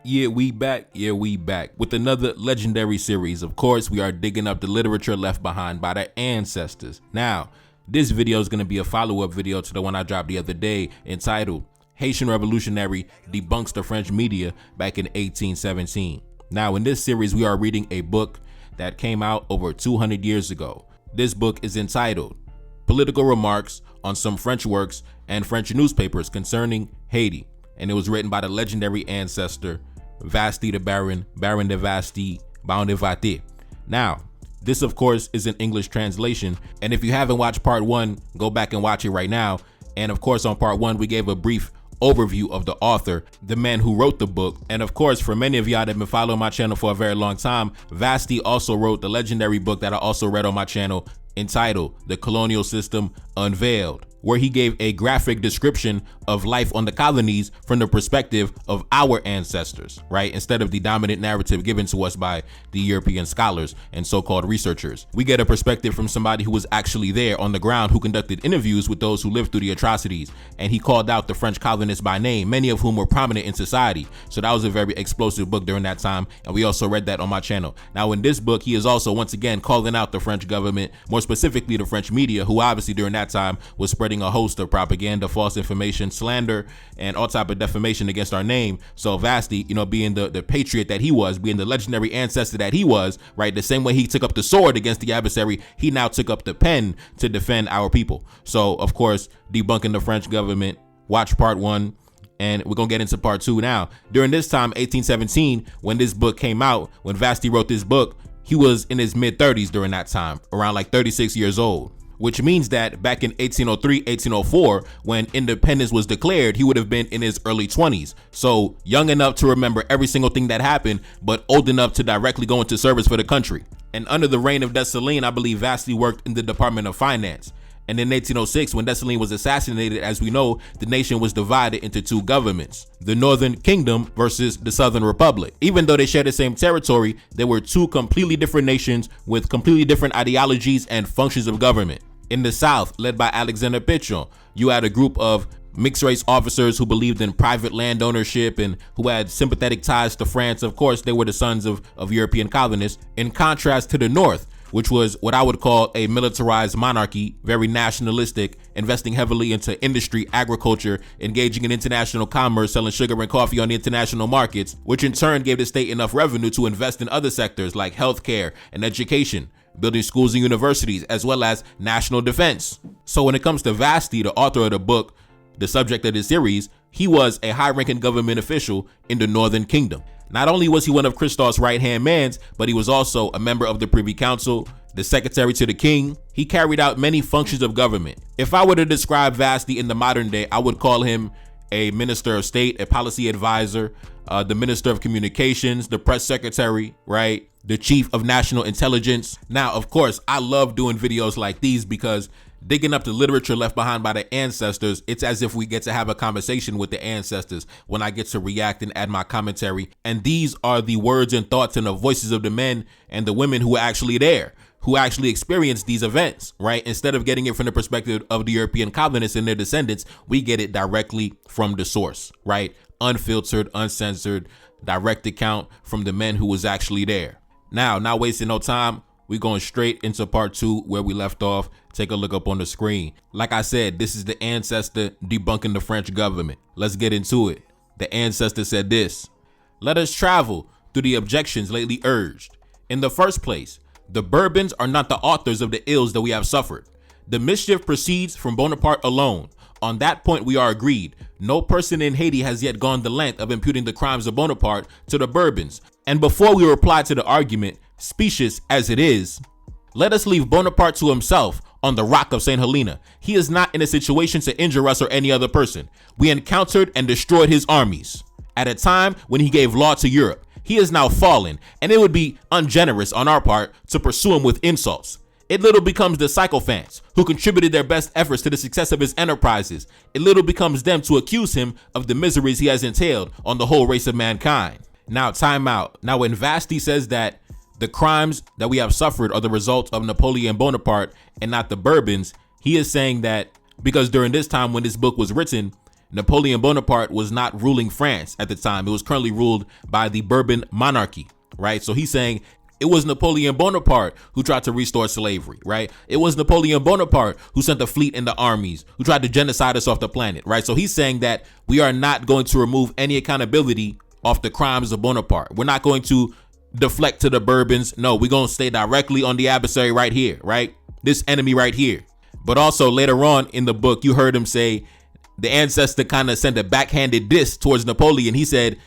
Yeah, we back with another legendary series. Of course, we are digging up the literature left behind by the ancestors. Now, this video is going to be a follow-up video to the one I dropped the other day entitled Haitian Revolutionary Debunks the French Media back in 1817. Now, in this series, we are reading a book that came out over 200 years ago. This book is entitled Political Remarks on Some French Works and French Newspapers Concerning Haiti, and it was written by the legendary ancestor Vasty the Baron de Vasty, Baron de Vaté. Now, this of course is an English translation, and if you haven't watched part one, go back and watch it right now. And of course, on part one, we gave a brief overview of the author, the man who wrote the book. And of course, for many of y'all that have been following my channel for a very long time, Vasty also wrote the legendary book that I also read on my channel entitled The Colonial System Unveiled, where he gave a graphic description of life on the colonies from the perspective of our ancestors, right? Instead of the dominant narrative given to us by the European scholars and so-called researchers. We get a perspective from somebody who was actually there on the ground, who conducted interviews with those who lived through the atrocities, and he called out the French colonists by name, many of whom were prominent in society. So that was a very explosive book during that time, and we also read that on my channel. Now, in this book, he is also once again calling out the French government, more specifically the French media, who obviously during that time was spreading a host of propaganda, false information, slander, and all type of defamation against our name. So Vasty, being the patriot that he was, being the legendary ancestor that he was, right, the same way he took up the sword against the adversary, he now took up the pen to defend our people. So of course, debunking the French government. Watch part one, and we're gonna get into part two now. During this time, 1817, when this book came out, when Vasty wrote this book, he was in his mid-30s during that time, around like 36 years old. Which means that back in 1803, 1804, when independence was declared, he would have been in his early 20s. So young enough to remember every single thing that happened, but old enough to directly go into service for the country. And under the reign of Dessalines, I believe Vasty worked in the Department of Finance. And in 1806, when Dessalines was assassinated, as we know, the nation was divided into two governments, the Northern Kingdom versus the Southern Republic. Even though they shared the same territory, they were two completely different nations with completely different ideologies and functions of government. In the South, led by Alexander Pichon, you had a group of mixed race officers who believed in private land ownership and who had sympathetic ties to France. Of course, they were the sons of European colonists, in contrast to the North, which was what I would call a militarized monarchy, very nationalistic, investing heavily into industry, agriculture, engaging in international commerce, selling sugar and coffee on the international markets, which in turn gave the state enough revenue to invest in other sectors like healthcare and education, building schools and universities, as well as national defense. So when it comes to Vasty, the author of the book, the subject of this series, he was a high-ranking government official in the Northern Kingdom. Not only was he one of Christophe's right-hand mans, but he was also a member of the Privy Council, the secretary to the king. He carried out many functions of government. If I were to describe Vasty in the modern day, I would call him a minister of state, a policy advisor, the minister of communications, the press secretary, right? The chief of national intelligence. Now, of course, I love doing videos like these because digging up the literature left behind by the ancestors, it's as if we get to have a conversation with the ancestors when I get to react and add my commentary. And these are the words and thoughts and the voices of the men and the women who are actually there, who actually experienced these events, right? Instead of getting it from the perspective of the European colonists and their descendants, we get it directly from the source, right? Unfiltered, uncensored, direct account from the men who was actually there. Now, not wasting no time, we're going straight into part two where we left off. Take a look up on the screen. Like I said, this is the ancestor debunking the French government. Let's get into it. The ancestor said this: "Let us travel through the objections lately urged. In the first place, the Bourbons are not the authors of the ills that we have suffered. The mischief proceeds from Bonaparte alone. On that point we are agreed. No person in Haiti has yet gone the length of imputing the crimes of Bonaparte to the Bourbons. And before we reply to the argument, specious as it is, let us leave Bonaparte to himself on the rock of St. Helena. He is not in a situation to injure us or any other person. We encountered and destroyed his armies at a time when he gave law to Europe. He is now fallen, and it would be ungenerous on our part to pursue him with insults. It little becomes the sycophants who contributed their best efforts to the success of his enterprises. It little becomes them to accuse him of the miseries he has entailed on the whole race of mankind." Now, time out. Now, when Vasty says that the crimes that we have suffered are the result of Napoleon Bonaparte and not the Bourbons, he is saying that because during this time when this book was written, Napoleon Bonaparte was not ruling France at the time. It was currently ruled by the Bourbon monarchy, right? So he's saying it was Napoleon Bonaparte who tried to restore slavery, right? It was Napoleon Bonaparte who sent the fleet and the armies, who tried to genocide us off the planet, right? So he's saying that we are not going to remove any accountability off the crimes of Bonaparte. We're not going to deflect to the Bourbons. No, we're going to stay directly on the adversary right here, right? This enemy right here. But also later on in the book, you heard him say the ancestor kind of sent a backhanded diss towards Napoleon. He said,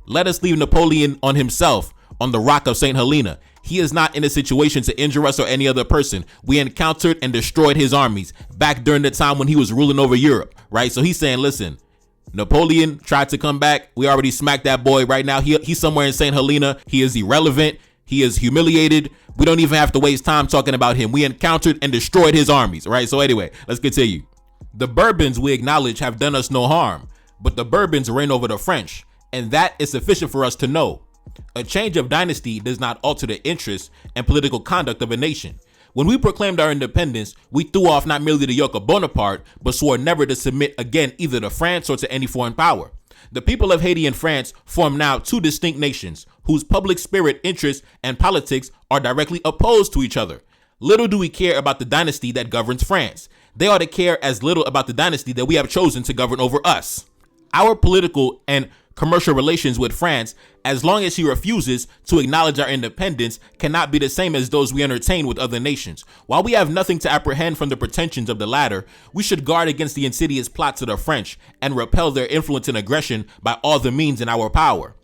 let us leave Napoleon on himself on the rock of St. Helena. He is not in a situation to injure us or any other person. We encountered and destroyed his armies back during the time when he was ruling over Europe, right? So he's saying, listen, Napoleon tried to come back. We already smacked that boy right now. He's somewhere in St. Helena. He is irrelevant. He is humiliated. We don't even have to waste time talking about him. We encountered and destroyed his armies, right? So anyway, let's continue. The Bourbons, we acknowledge, have done us no harm, but the Bourbons reign over the French, and that is sufficient for us to know. A change of dynasty does not alter the interests and political conduct of a nation. When we proclaimed our independence, we threw off not merely the yoke of Bonaparte, but swore never to submit again either to France or to any foreign power. The people of Haiti and France form now two distinct nations, whose public spirit, interests, and politics are directly opposed to each other. Little do we care about the dynasty that governs France. They ought to care as little about the dynasty that we have chosen to govern over us. Our political and commercial relations with France, as long as she refuses to acknowledge our independence, cannot be the same as those we entertain with other nations. While we have nothing to apprehend from the pretensions of the latter, we should guard against the insidious plots of the French and repel their influence and aggression by all the means in our power.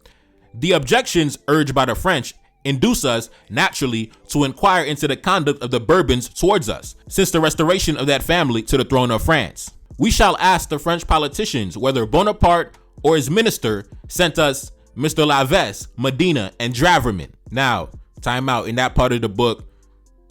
The objections urged by the French induce us, naturally, to inquire into the conduct of the Bourbons towards us, since the restoration of that family to the throne of France. We shall ask the French politicians whether Bonaparte or his minister sent us Mr. Laves, Medina, and Draverman. Now, time out. In that part of the book,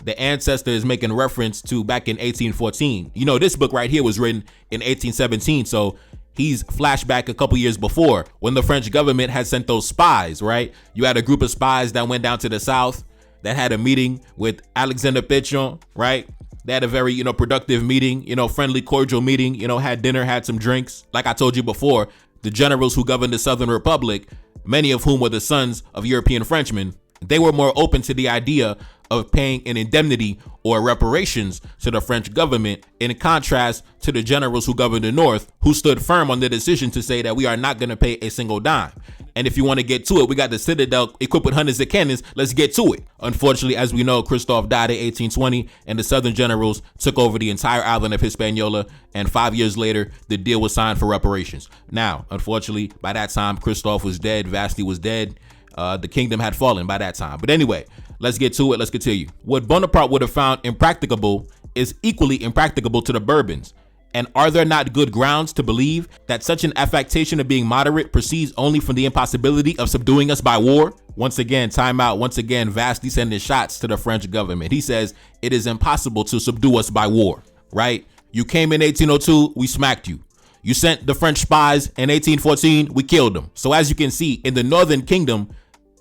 the ancestor is making reference to back in 1814. You know, this book right here was written in 1817, so he's flashback a couple years before when the French government had sent those spies, right? You had a group of spies that went down to the south that had a meeting with Alexander Pétion, right? They had a very, productive meeting, friendly, cordial meeting, had dinner, had some drinks. Like I told you before, the generals who governed the Southern Republic, many of whom were the sons of European Frenchmen, they were more open to the idea of paying an indemnity or reparations to the French government, in contrast to the generals who governed the North, who stood firm on the decision to say that we are not going to pay a single dime. And if you want to get to it, we got the Citadel equipped with hundreds of cannons. Let's get to it. Unfortunately, as we know, Christophe died in 1820, and the Southern generals took over the entire island of Hispaniola, and 5 years later, the deal was signed for reparations. Now, unfortunately, by that time, Christophe was dead, Vasily was dead, the kingdom had fallen by that time. But anyway, let's get to it. Let's continue. What Bonaparte would have found impracticable is equally impracticable to the Bourbons. And are there not good grounds to believe that such an affectation of being moderate proceeds only from the impossibility of subduing us by war? Once again, time out. Once again, Vasily sending shots to the French government. He says it is impossible to subdue us by war, right? You came in 1802, we smacked you. You sent the French spies in 1814, we killed them. So as you can see, in the Northern Kingdom,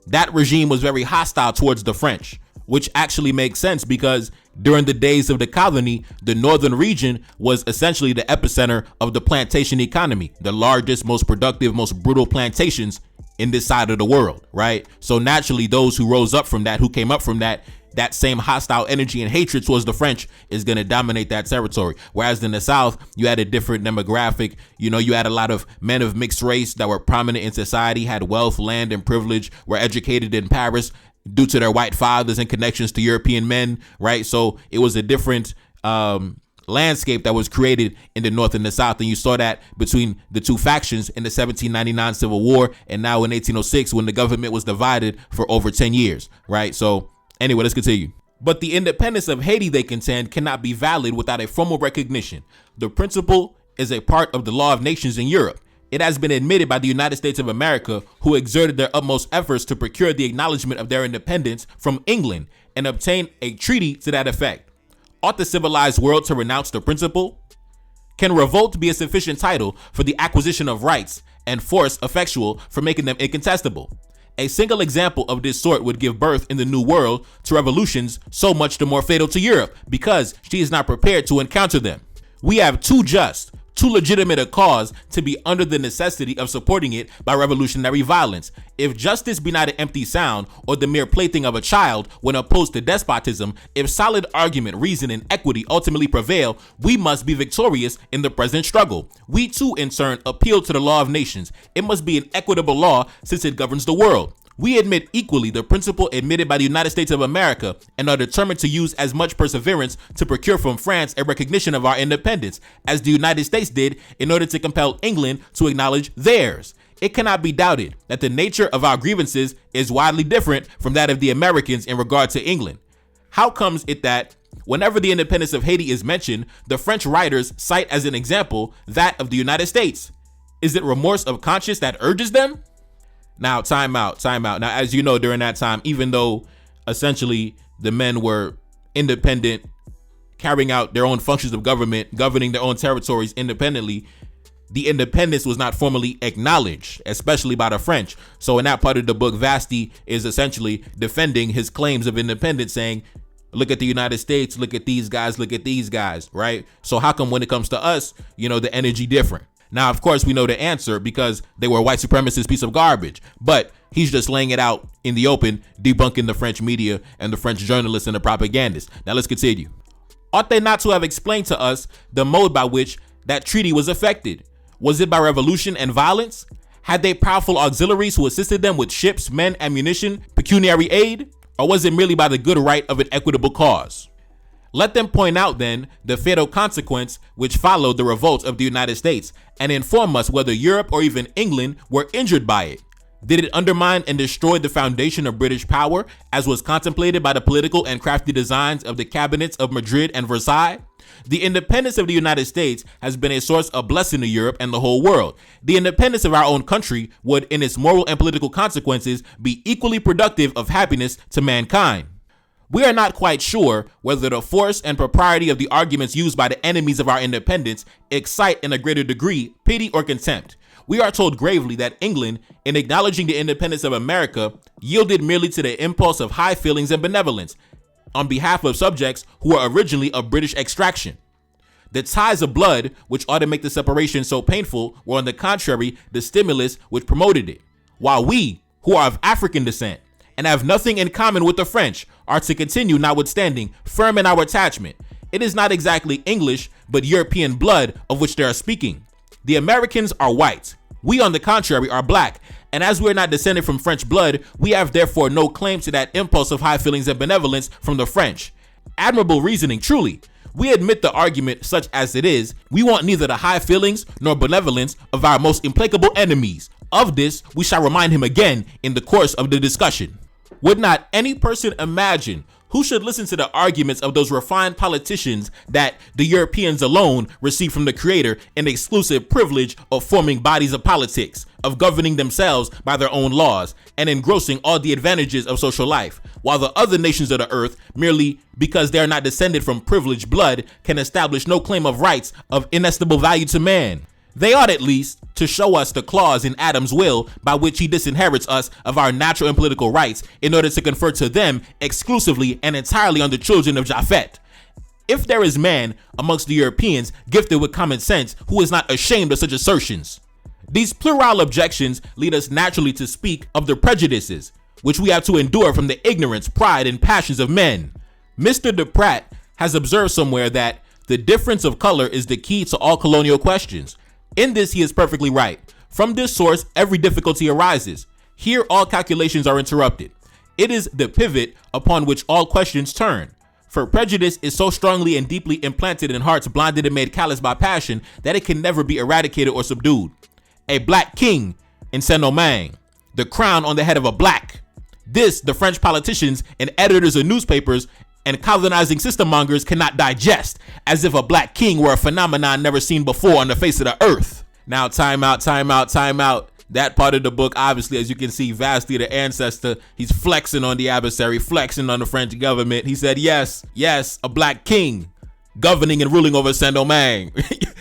that regime was very hostile towards the French, which actually makes sense because during the days of the colony, the northern region was essentially the epicenter of the plantation economy, the largest, most productive, most brutal plantations in this side of the world, right? So naturally, those who rose up from that, who came up from that same hostile energy and hatred towards the French is going to dominate that territory. Whereas in the South, you had a different demographic. You had a lot of men of mixed race that were prominent in society, had wealth, land, and privilege, were educated in Paris due to their white fathers and connections to European men, right? So it was a different landscape that was created in the North and the South. And you saw that between the two factions in the 1799 Civil War and now in 1806 when the government was divided for over 10 years, right? So anyway, let's continue. But the independence of Haiti, they contend, cannot be valid without a formal recognition. The principle is a part of the law of nations in Europe. It has been admitted by the United States of America, who exerted their utmost efforts to procure the acknowledgement of their independence from England and obtain a treaty to that effect. Ought the civilized world to renounce the principle? Can revolt be a sufficient title for the acquisition of rights and force effectual for making them incontestable? A single example of this sort would give birth in the New World to revolutions so much the more fatal to Europe because she is not prepared to encounter them. We have two just, too legitimate a cause to be under the necessity of supporting it by revolutionary violence. If justice be not an empty sound or the mere plaything of a child when opposed to despotism, if solid argument, reason, and equity ultimately prevail, we must be victorious in the present struggle. We too, in turn, appeal to the law of nations. It must be an equitable law since it governs the world. We admit equally the principle admitted by the United States of America and are determined to use as much perseverance to procure from France a recognition of our independence as the United States did in order to compel England to acknowledge theirs. It cannot be doubted that the nature of our grievances is widely different from that of the Americans in regard to England. How comes it that whenever the independence of Haiti is mentioned, the French writers cite as an example that of the United States? Is it remorse of conscience that urges them? Now, time out. Now, as you know, during that time, even though essentially the men were independent, carrying out their own functions of government, governing their own territories independently, the independence was not formally acknowledged, especially by the French. So in that part of the book, Vasti is essentially defending his claims of independence, saying, look at the United States, look at these guys, right? So how come when it comes to us, the energy different? Now, of course, we know the answer because they were a white supremacist piece of garbage, but he's just laying it out in the open, debunking the French media and the French journalists and the propagandists. Now, let's continue. Ought they not to have explained to us the mode by which that treaty was effected? Was it by revolution and violence? Had they powerful auxiliaries who assisted them with ships, men, ammunition, pecuniary aid? Or was it merely by the good right of an equitable cause? Let them point out then the fatal consequence which followed the revolt of the United States and inform us whether Europe or even England were injured by it. Did it undermine and destroy the foundation of British power as was contemplated by the political and crafty designs of the cabinets of Madrid and Versailles? The independence of the United States has been a source of blessing to Europe and the whole world. The independence of our own country would, in its moral and political consequences, be equally productive of happiness to mankind. We are not quite sure whether the force and propriety of the arguments used by the enemies of our independence excite in a greater degree pity or contempt. We are told gravely that England, in acknowledging the independence of America, yielded merely to the impulse of high feelings and benevolence on behalf of subjects who were originally of British extraction. The ties of blood, which ought to make the separation so painful, were on the contrary the stimulus which promoted it, while we, who are of African descent, and have nothing in common with the French, are to continue, notwithstanding, firm in our attachment. It is not exactly English, but European blood of which they are speaking. The Americans are white. We, on the contrary, are black. And as we are not descended from French blood, we have therefore no claim to that impulse of high feelings and benevolence from the French. Admirable reasoning, truly. We admit the argument such as it is. We want neither the high feelings nor benevolence of our most implacable enemies. Of this, we shall remind him again in the course of the discussion. Would not any person imagine who should listen to the arguments of those refined politicians that the Europeans alone receive from the Creator an exclusive privilege of forming bodies of politics, of governing themselves by their own laws, and engrossing all the advantages of social life, while the other nations of the earth, merely because they are not descended from privileged blood, can establish no claim of rights of inestimable value to man? They ought at least to show us the clause in Adam's will by which he disinherits us of our natural and political rights in order to confer to them exclusively and entirely on the children of Japhet. If there is man amongst the Europeans gifted with common sense who is not ashamed of such assertions. These plural objections lead us naturally to speak of the prejudices which we have to endure from the ignorance, pride, and passions of men. Mr. Duprat has observed somewhere that the difference of color is the key to all colonial questions. In this, he is perfectly right. From this source, every difficulty arises. Here, all calculations are interrupted. It is the pivot upon which all questions turn. For prejudice is so strongly and deeply implanted in hearts blinded and made callous by passion that it can never be eradicated or subdued. A black king in Saint-Domingue, the crown on the head of a black. This, the French politicians and editors of newspapers and colonizing systemmongers cannot digest, as if a black king were a phenomenon never seen before on the face of the earth. Now, time out. That part of the book, obviously, as you can see, Vasti, the ancestor, he's flexing on the adversary, flexing on the French government. He said, yes, a black king governing and ruling over Saint-Domingue.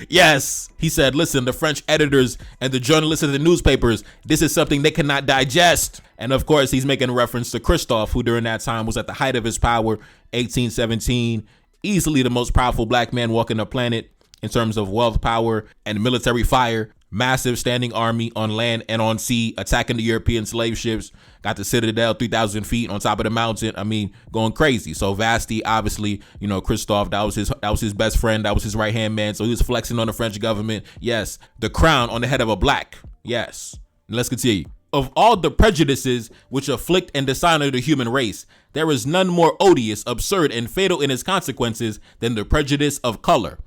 Yes. He said, listen, the French editors and the journalists of the newspapers, this is something they cannot digest. And of course, he's making reference to Christophe, who during that time was at the height of his power, 1817, easily the most powerful black man walking the planet. in terms of wealth, power, and military fire. Massive standing army on land and on sea, attacking the European slave ships. Got the citadel 3,000 feet on top of the mountain. I mean, going crazy. So Vasti, obviously, Christophe, that was his best friend. That was his right-hand man. So he was flexing on the French government. Yes. The crown on the head of a black. Yes. Let's continue. Of all the prejudices which afflict and dishonor the human race, there is none more odious, absurd, and fatal in its consequences than the prejudice of color.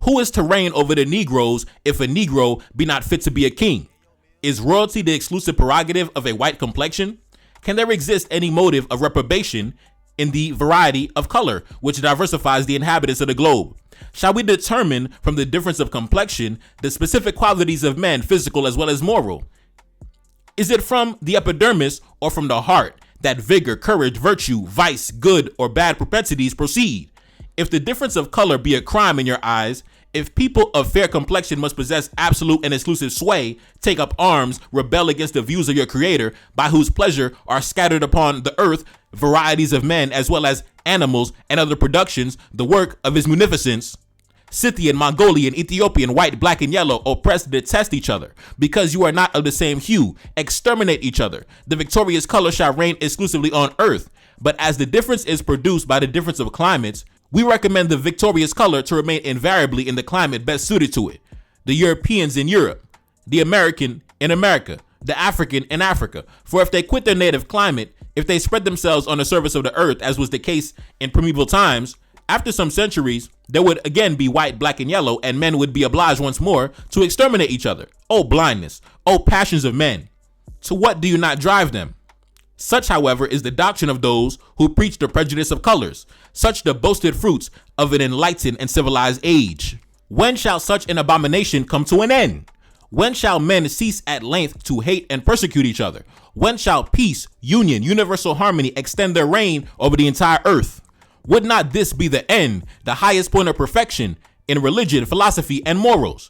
Who is to reign over the Negroes if a Negro be not fit to be a king? Is royalty the exclusive prerogative of a white complexion? Can there exist any motive of reprobation in the variety of color which diversifies the inhabitants of the globe? Shall we determine from the difference of complexion the specific qualities of men, physical as well as moral? Is it from the epidermis or from the heart that vigor, courage, virtue, vice, good or bad propensities proceed? If the difference of color be a crime in your eyes, if people of fair complexion must possess absolute and exclusive sway, take up arms, rebel against the views of your creator, by whose pleasure are scattered upon the earth varieties of men as well as animals and other productions, the work of his munificence, Scythian, Mongolian, Ethiopian, white, black, and yellow, oppress, detest each other, because you are not of the same hue, exterminate each other. The victorious color shall reign exclusively on earth, but as the difference is produced by the difference of climates, we recommend the victorious color to remain invariably in the climate best suited to it. The Europeans in Europe, the American in America, the African in Africa. For if they quit their native climate, if they spread themselves on the surface of the earth, as was the case in primeval times, after some centuries, there would again be white, black, and yellow, and men would be obliged once more to exterminate each other. Oh blindness, oh passions of men, to what do you not drive them? Such, however, is the doctrine of those who preach the prejudice of colors, such the boasted fruits of an enlightened and civilized age. When shall such an abomination come to an end? When shall men cease at length to hate and persecute each other? When shall peace, union, universal harmony extend their reign over the entire earth? Would not this be the end, the highest point of perfection in religion, philosophy, and morals?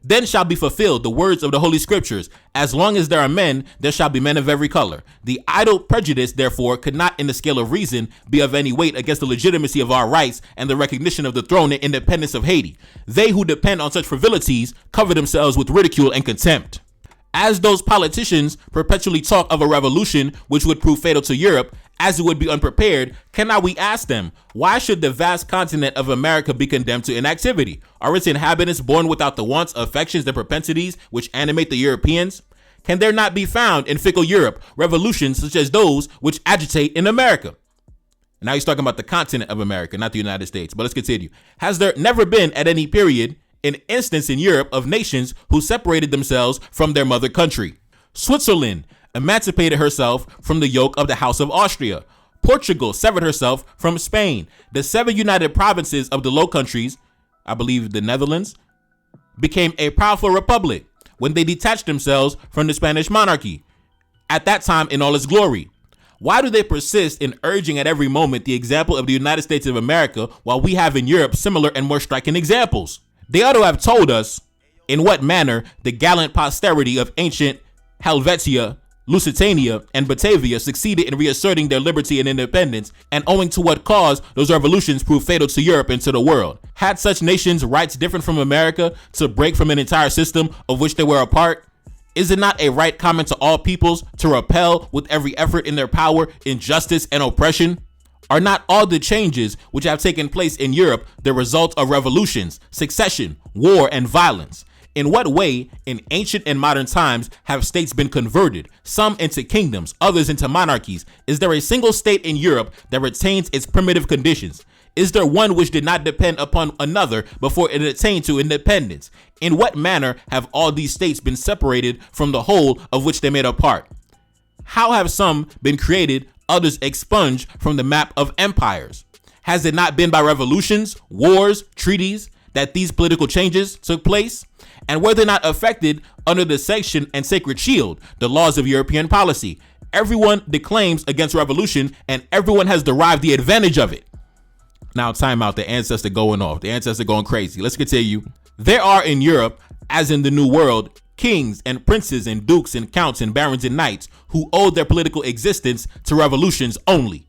Then shall be fulfilled the words of the Holy Scriptures. As long as there are men, there shall be men of every color. The idle prejudice, therefore, could not in the scale of reason be of any weight against the legitimacy of our rights and the recognition of the throne and independence of Haiti. They who depend on such frivolities cover themselves with ridicule and contempt. As those politicians perpetually talk of a revolution which would prove fatal to Europe, as it would be unprepared, cannot we ask them, why should the vast continent of America be condemned to inactivity? Are its inhabitants born without the wants, affections, and propensities which animate the Europeans? Can there not be found in fickle Europe revolutions such as those which agitate in America? Now he's talking about the continent of America, not the United States. But let's continue. Has there never been at any period an instance in Europe of nations who separated themselves from their mother country? Switzerland emancipated herself from the yoke of the House of Austria. Portugal severed herself from Spain. The 7 united provinces of the Low Countries, I believe the Netherlands, became a powerful republic when they detached themselves from the Spanish monarchy, at that time in all its glory. Why do they persist in urging at every moment the example of the United States of America while we have in Europe similar and more striking examples? They ought to have told us in what manner the gallant posterity of ancient Helvetia, Lusitania, and Batavia succeeded in reasserting their liberty and independence, and owing to what cause those revolutions proved fatal to Europe and to the world. Had such nations rights different from America to break from an entire system of which they were a part? Is it not a right common to all peoples to repel with every effort in their power injustice and oppression? Are not all the changes which have taken place in Europe the result of revolutions, succession, war, and violence? In what way, in ancient and modern times, have states been converted, some into kingdoms, others into monarchies? Is there a single state in Europe that retains its primitive conditions? Is there one which did not depend upon another before it attained to independence? In what manner have all these states been separated from the whole of which they made a part? How have some been created, others expunged from the map of empires? Has it not been by revolutions, wars, treaties that these political changes took place? And were they not affected under the Section and Sacred Shield, the laws of European policy? Everyone declaims against revolution, and everyone has derived the advantage of it. Now, time out. The ancestor going off. The ancestor going crazy. Let's continue. There are in Europe, as in the New World, kings and princes and dukes and counts and barons and knights who owed their political existence to revolutions only.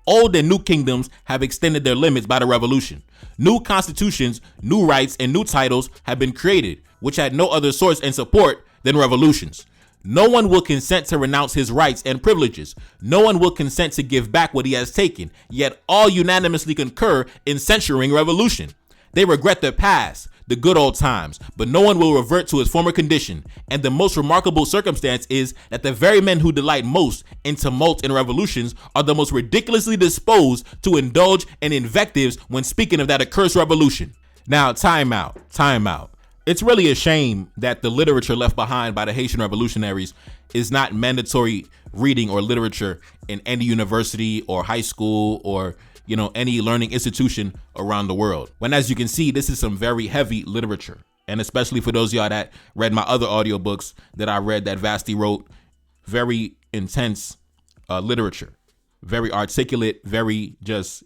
Old and new kingdoms have extended their limits by the revolution. New constitutions, new rights, and new titles have been created, which had no other source and support than revolutions. No one will consent to renounce his rights and privileges. No one will consent to give back what he has taken, yet all unanimously concur in censuring revolution. They regret the past, the good old times, but no one will revert to his former condition. And the most remarkable circumstance is that the very men who delight most in tumult and revolutions are the most ridiculously disposed to indulge in invectives when speaking of that accursed revolution. Now, time out. It's really a shame that the literature left behind by the Haitian revolutionaries is not mandatory reading or literature in any university or high school or, any learning institution around the world. When, as you can see, this is some very heavy literature. And especially for those of y'all that read my other audiobooks that I read that Vasti wrote, very intense literature, very articulate, very just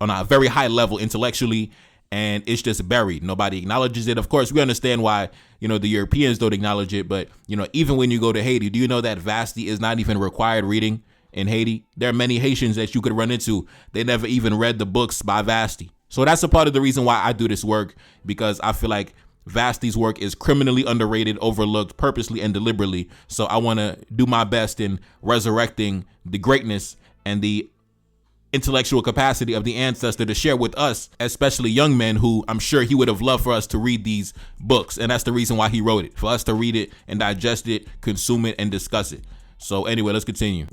on a very high level intellectually. And it's just buried. Nobody acknowledges it. Of course, we understand why, the Europeans don't acknowledge it. But, even when you go to Haiti, do you know that Vasti is not even required reading in Haiti? There are many Haitians that you could run into. They never even read the books by Vasti. So that's a part of the reason why I do this work, because I feel like Vasti's work is criminally underrated, overlooked purposely and deliberately. So I want to do my best in resurrecting the greatness and the intellectual capacity of the ancestor to share with us, especially young men who I'm sure he would have loved for us to read these books. And that's the reason why he wrote it, for us to read it and digest it, consume it, and discuss it. So anyway, let's continue.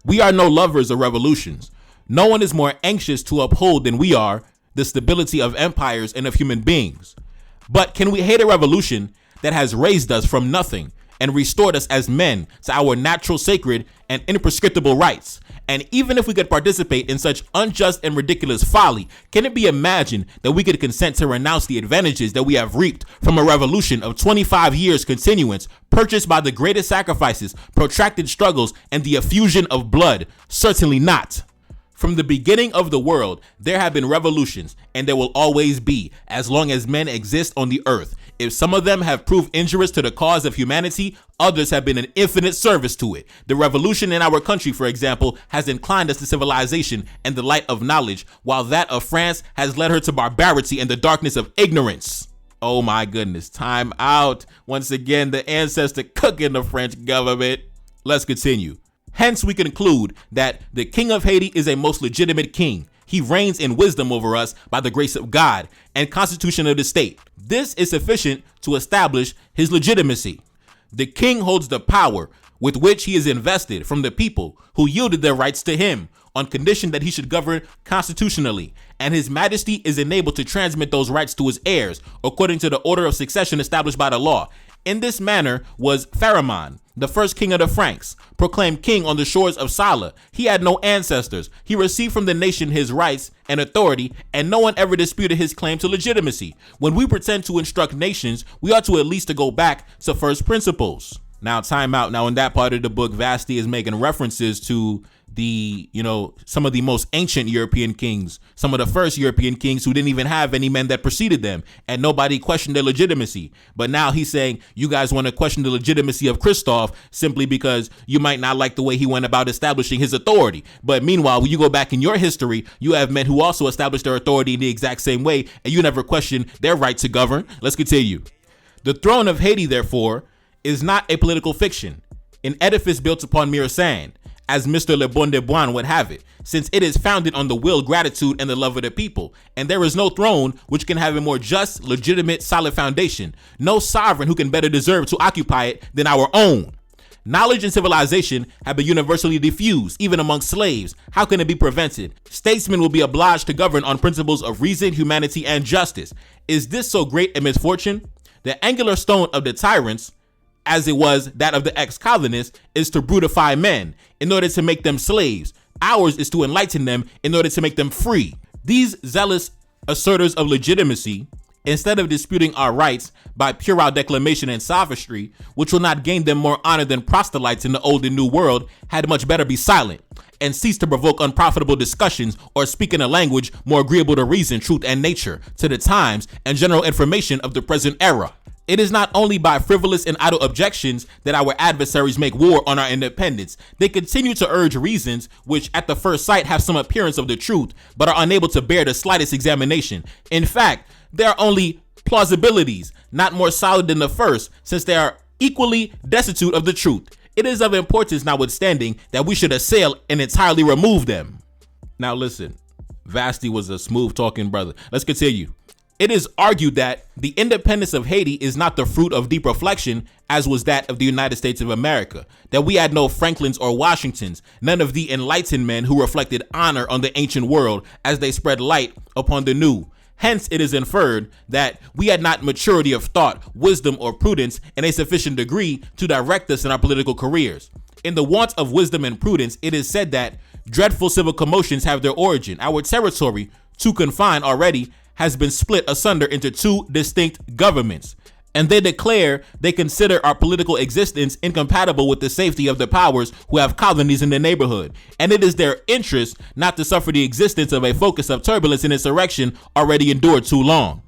We are no lovers of revolutions. No one is more anxious to uphold than we are the stability of empires and of human beings. But can we hate a revolution that has raised us from nothing and restored us as men to our natural, sacred, and imprescriptible rights? And even if we could participate in such unjust and ridiculous folly, can it be imagined that we could consent to renounce the advantages that we have reaped from a revolution of 25 years continuance, purchased by the greatest sacrifices, protracted struggles, and the effusion of blood? Certainly not. From the beginning of the world, there have been revolutions, and there will always be, as long as men exist on the earth. If some of them have proved injurious to the cause of humanity, others have been an infinite service to it. The revolution in our country, for example, has inclined us to civilization and the light of knowledge, while that of France has led her to barbarity and the darkness of ignorance. Oh my goodness, time out. Once again, the ancestor cooking the French government. Let's continue. Hence, we conclude that the king of Haiti is a most legitimate king. He reigns in wisdom over us by the grace of God and constitution of the state. This is sufficient to establish his legitimacy. The king holds the power with which he is invested from the people who yielded their rights to him on condition that he should govern constitutionally, and his majesty is enabled to transmit those rights to his heirs according to the order of succession established by the law. In this manner was Pharamond, the first king of the Franks, proclaimed king on the shores of Sala. He had no ancestors. He received from the nation his rights and authority, and no one ever disputed his claim to legitimacy. When we pretend to instruct nations, we ought to at least to go back to first principles. Now, time out. Now, in that part of the book, Vasti is making references to some of the most ancient European kings, some of the first European kings who didn't even have any men that preceded them, and nobody questioned their legitimacy. But now he's saying you guys want to question the legitimacy of Christoph simply because you might not like the way he went about establishing his authority. But meanwhile, when you go back in your history, you have men who also established their authority in the exact same way, and you never questioned their right to govern. Let's continue. The throne of Haiti, therefore, is not a political fiction, an edifice built upon mere sand, as Mr. Le Bon de Boin would have it, since it is founded on the will, gratitude, and the love of the people. And there is no throne which can have a more just, legitimate, solid foundation. No sovereign who can better deserve to occupy it than our own. Knowledge and civilization have been universally diffused, even among slaves. How can it be prevented? Statesmen will be obliged to govern on principles of reason, humanity, and justice. Is this so great a misfortune? The angular stone of the tyrants, as it was that of the ex-colonists, is to brutify men in order to make them slaves. Ours is to enlighten them in order to make them free. These zealous asserters of legitimacy, instead of disputing our rights by puerile declamation and sophistry, which will not gain them more honor than proselytes in the old and new world, had much better be silent and cease to provoke unprofitable discussions or speak in a language more agreeable to reason, truth, and nature, to the times and general information of the present era. It is not only by frivolous and idle objections that our adversaries make war on our independence. They continue to urge reasons which at the first sight have some appearance of the truth, but are unable to bear the slightest examination. In fact, they are only plausibilities, not more solid than the first, since they are equally destitute of the truth. It is of importance, notwithstanding, that we should assail and entirely remove them. Now listen, Vasti was a smooth talking brother. Let's continue. It is argued that the independence of Haiti is not the fruit of deep reflection, as was that of the United States of America, that we had no Franklins or Washingtons, none of the enlightened men who reflected honor on the ancient world as they spread light upon the new. Hence, it is inferred that we had not maturity of thought, wisdom, or prudence in a sufficient degree to direct us in our political careers. In the want of wisdom and prudence, it is said that dreadful civil commotions have their origin. Our territory, too confined already, has been split asunder into two distinct governments, and they consider our political existence incompatible with the safety of the powers who have colonies in the neighborhood, and it is their interest not to suffer the existence of a focus of turbulence and insurrection already endured too long.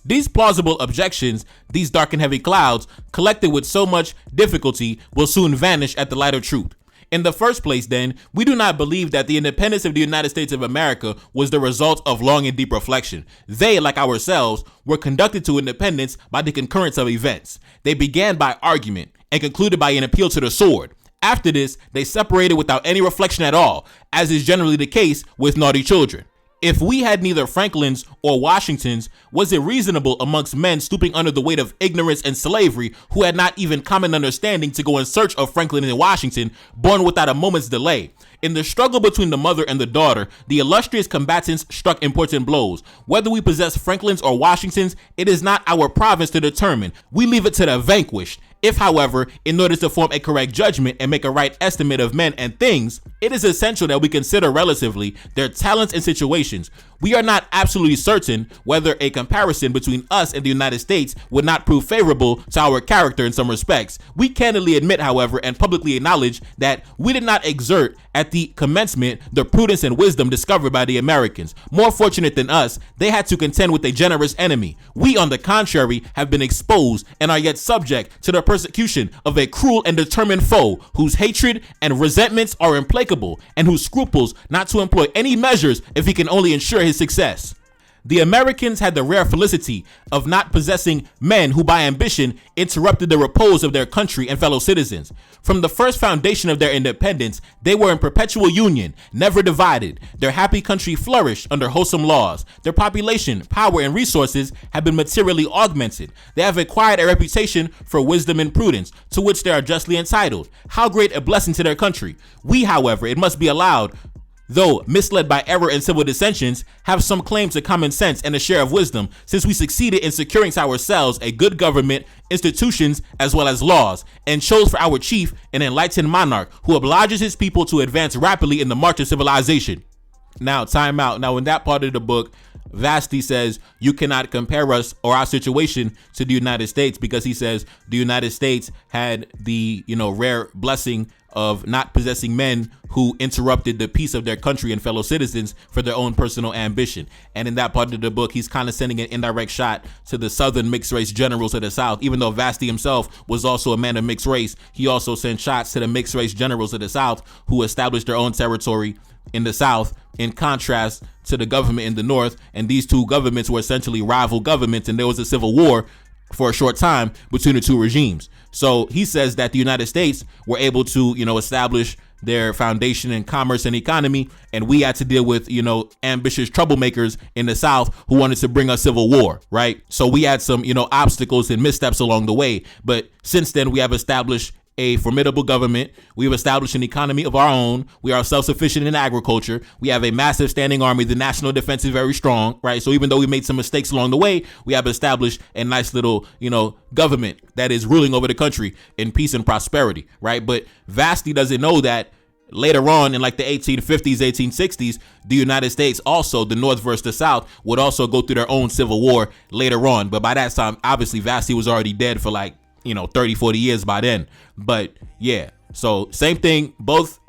These plausible objections, these dark and heavy clouds, collected with so much difficulty, will soon vanish at the light of truth. In the first place, then, we do not believe that the independence of the United States of America was the result of long and deep reflection. They, like ourselves, were conducted to independence by the concurrence of events. They began by argument and concluded by an appeal to the sword. After this, they separated without any reflection at all, as is generally the case with naughty children. If we had neither Franklins or Washingtons, was it reasonable amongst men stooping under the weight of ignorance and slavery, who had not even common understanding, to go in search of Franklin and Washington, born without a moment's delay? In the struggle between the mother and the daughter, the illustrious combatants struck important blows. Whether we possess Franklins or Washingtons, it is not our province to determine. We leave it to the vanquished. If, however, in order to form a correct judgment and make a right estimate of men and things, it is essential that we consider relatively their talents and situations. We are not absolutely certain whether a comparison between us and the United States would not prove favorable to our character in some respects. We candidly admit, however, and publicly acknowledge that we did not exert at the commencement the prudence and wisdom discovered by the Americans. More fortunate than us, they had to contend with a generous enemy. We, on the contrary, have been exposed and are yet subject to the persecution of a cruel and determined foe, whose hatred and resentments are implacable, and who scruples not to employ any measures if he can only ensure his success. The Americans had the rare felicity of not possessing men who by ambition interrupted the repose of their country and fellow citizens. From the first foundation of their independence, they were in perpetual union, never divided. Their happy country flourished under wholesome laws. Their population, power, and resources have been materially augmented. They have acquired a reputation for wisdom and prudence, to which they are justly entitled. How great a blessing to their country! We, however, it must be allowed, though misled by error and civil dissensions, have some claim to common sense and a share of wisdom, since we succeeded in securing to ourselves a good government, institutions, as well as laws, and chose for our chief an enlightened monarch who obliges his people to advance rapidly in the march of civilization. Now, time out. Now, in that part of the book, Vasti says you cannot compare us or our situation to the United States, because he says the United States had the, rare blessing of not possessing men who interrupted the peace of their country and fellow citizens for their own personal ambition. And in that part of the book, he's kind of sending an indirect shot to the southern mixed race generals of the South. Even though Vasti himself was also a man of mixed race, he also sent shots to the mixed race generals of the South who established their own territory in the South, in contrast to the government in the North. And these two governments were essentially rival governments, and there was a civil war for a short time between the two regimes. So he says that the United States were able to, establish their foundation in commerce and economy, and we had to deal with, ambitious troublemakers in the South who wanted to bring us civil war, right? So we had some, obstacles and missteps along the way. But since then, we have established a formidable government. We've established an economy of our own. We are self-sufficient in agriculture. We have a massive standing army. The national defense is very strong, right? So even though we made some mistakes along the way, we have established a nice little, government that is ruling over the country in peace and prosperity, right? But Vasti doesn't know that later on in like the 1850s, 1860s, the United States also, the North versus the South, would also go through their own civil war later on. But by that time, obviously, Vasti was already dead for 30, 40 years by then. But yeah, so same thing. Both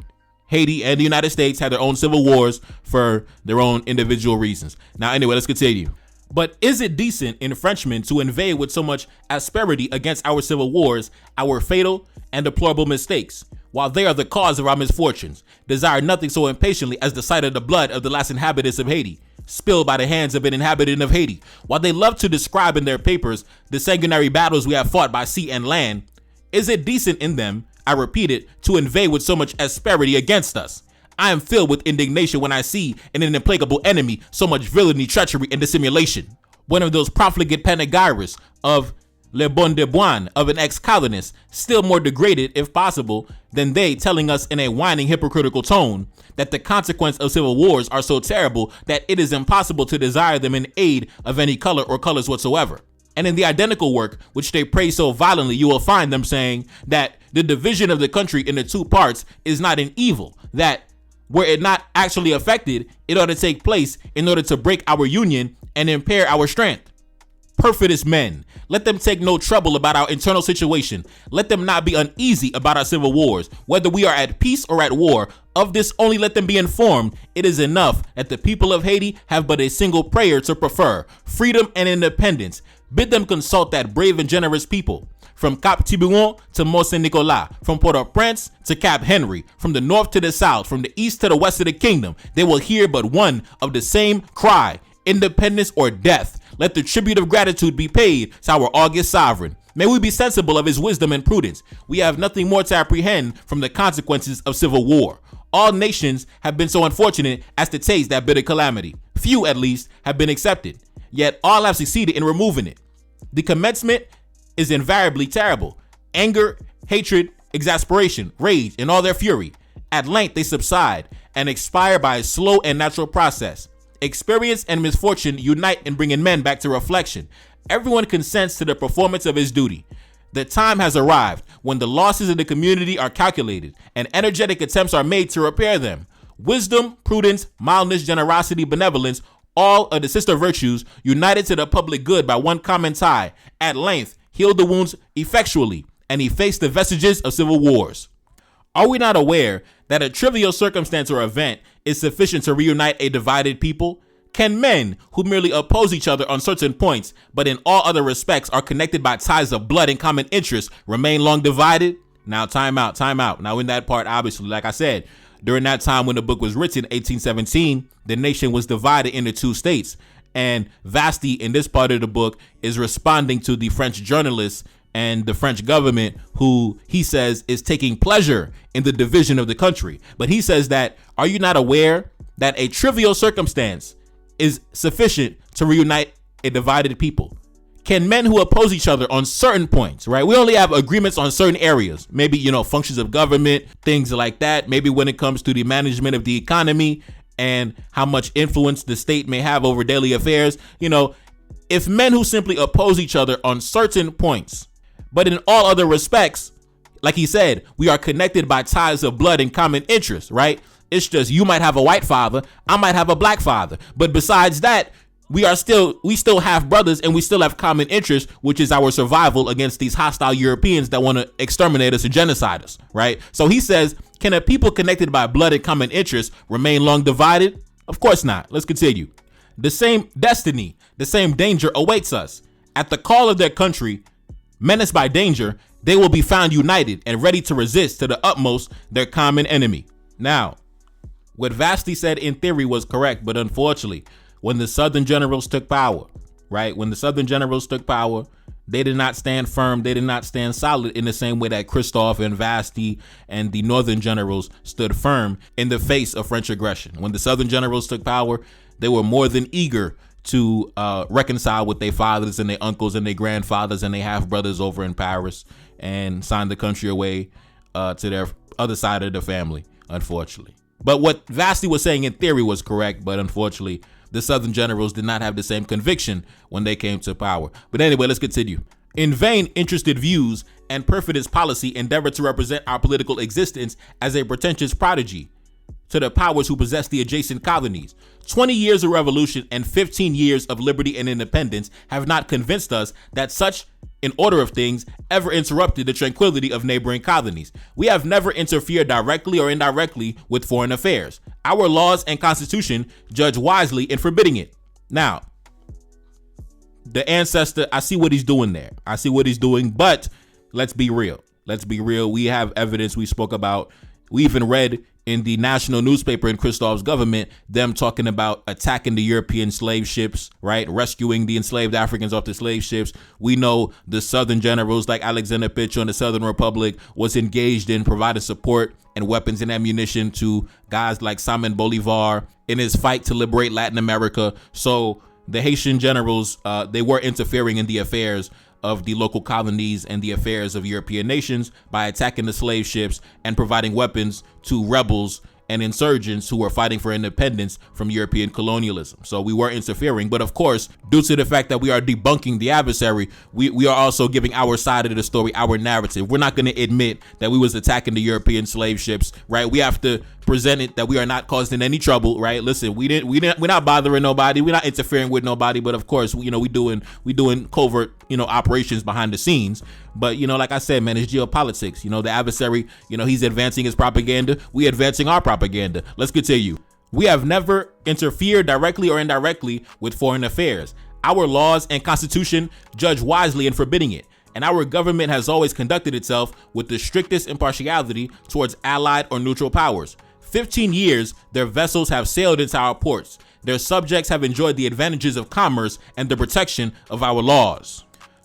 Haiti and the United States had their own civil wars for their own individual reasons. Now, anyway, let's continue. But is it decent in Frenchmen to invade with so much asperity against our civil wars, our fatal and deplorable mistakes, while they are the cause of our misfortunes, desire nothing so impatiently as the sight of the blood of the last inhabitants of Haiti, spilled by the hands of an inhabitant of Haiti, while they love to describe in their papers the sanguinary battles we have fought by sea and land? Is it decent in them, I repeat it, to invade with so much asperity against us? I am filled with indignation when I see in an implacable enemy so much villainy, treachery, and dissimulation. One of those profligate panegyrists of Le Bon de Boine of an ex-colonist, still more degraded, if possible, than they, telling us in a whining, hypocritical tone that the consequence of civil wars are so terrible that it is impossible to desire them in aid of any color or colors whatsoever. And in the identical work, which they praise so violently, you will find them saying that the division of the country into two parts is not an evil, that were it not actually affected, it ought to take place in order to break our union and impair our strength. Perfidious men, let them take no trouble about our internal situation. Let them not be uneasy about our civil wars, whether we are at peace or at war. Of this only let them be informed. It is enough that the people of Haiti have but a single prayer to prefer: freedom and independence. Bid them consult that brave and generous people. From Cap Tiburon to Mont Saint Nicolas, from Port-au-Prince to Cap Henry, from the north to the south, from the east to the west of the kingdom, they will hear but one of the same cry: independence or death. Let the tribute of gratitude be paid to our august sovereign. May we be sensible of his wisdom and prudence. We have nothing more to apprehend from the consequences of civil war. All nations have been so unfortunate as to taste that bitter calamity. Few, at least, have been accepted, yet all have succeeded in removing it. The commencement is invariably terrible. Anger, hatred, exasperation, rage, in all their fury. At length they subside and expire by a slow and natural process. Experience and misfortune unite in bringing men back to reflection. Everyone consents to the performance of his duty. The time has arrived when the losses of the community are calculated and energetic attempts are made to repair them. Wisdom, prudence, mildness, generosity, benevolence, all of the sister virtues, united to the public good by one common tie, at length healed the wounds effectually and effaced the vestiges of civil wars. Are we not aware that a trivial circumstance or event is sufficient to reunite a divided people? Can men who merely oppose each other on certain points, but in all other respects are connected by ties of blood and common interest, remain long divided? Now, time out. Now, in that part, obviously, like I said, during that time when the book was written, 1817, the nation was divided into two states. And Vasti, in this part of the book, is responding to the French journalists and the French government, who he says is taking pleasure in the division of the country. But he says that, are you not aware that a trivial circumstance is sufficient to reunite a divided people? Can men who oppose each other on certain points, right? We only have agreements on certain areas, maybe, functions of government, things like that. Maybe when it comes to the management of the economy and how much influence the state may have over daily affairs. If men who simply oppose each other on certain points, but in all other respects, like he said, we are connected by ties of blood and common interest, right? It's just you might have a white father, I might have a black father. But besides that, we still have brothers and we still have common interest, which is our survival against these hostile Europeans that want to exterminate us and genocide us, right? So he says, can a people connected by blood and common interest remain long divided? Of course not. Let's continue. The same destiny, the same danger awaits us. At the call of their country, menaced by danger, they will be found united and ready to resist to the utmost their common enemy. Now, what Vasti said in theory was correct, but unfortunately, when the Southern generals took power, right? When the Southern generals took power, they did not stand firm. They did not stand solid in the same way that Christophe and Vasti and the Northern generals stood firm in the face of French aggression. When the Southern generals took power, they were more than eager to reconcile with their fathers and their uncles and their grandfathers and their half brothers over in Paris and sign the country away to their other side of the family, unfortunately. But what Vasti was saying in theory was correct, but unfortunately, the Southern generals did not have the same conviction when they came to power. But anyway, let's continue. In vain, interested views and perfidious policy endeavor to represent our political existence as a pretentious prodigy to the powers who possess the adjacent colonies. 20 years of revolution and 15 years of liberty and independence have not convinced us that such an order of things ever interrupted the tranquility of neighboring colonies. We have never interfered directly or indirectly with foreign affairs. Our laws and constitution judge wisely in forbidding it. Now, the ancestor, I see what he's doing there. I see what he's doing, but let's be real. Let's be real. We have evidence we spoke about. We even read in the national newspaper in Christophe's government, them talking about attacking the European slave ships, right? Rescuing the enslaved Africans off the slave ships. We know the Southern generals like Alexander Pitcher in the Southern Republic was engaged in providing support and weapons and ammunition to guys like Simon Bolivar in his fight to liberate Latin America. So the Haitian generals, they were interfering in the affairs of the local colonies and the affairs of European nations by attacking the slave ships and providing weapons to rebels and insurgents who were fighting for independence from European colonialism. So we were interfering, but of course, due to the fact that we are debunking the adversary, we are also giving our side of the story, our narrative. We're not going to admit that we was attacking the European slave ships, right? We have to present it that we are not causing any trouble, right? Listen, we're not bothering nobody, we're not interfering with nobody, but of course, we doing covert, operations behind the scenes. But like I said, man, it's geopolitics. The adversary, he's advancing his propaganda, we advancing our propaganda. Let's continue. We have never interfered directly or indirectly with foreign affairs. Our laws and constitution judge wisely in forbidding it, and our government has always conducted itself with the strictest impartiality towards allied or neutral powers. 15 years, their vessels have sailed into our ports. Their subjects have enjoyed the advantages of commerce and the protection of our laws.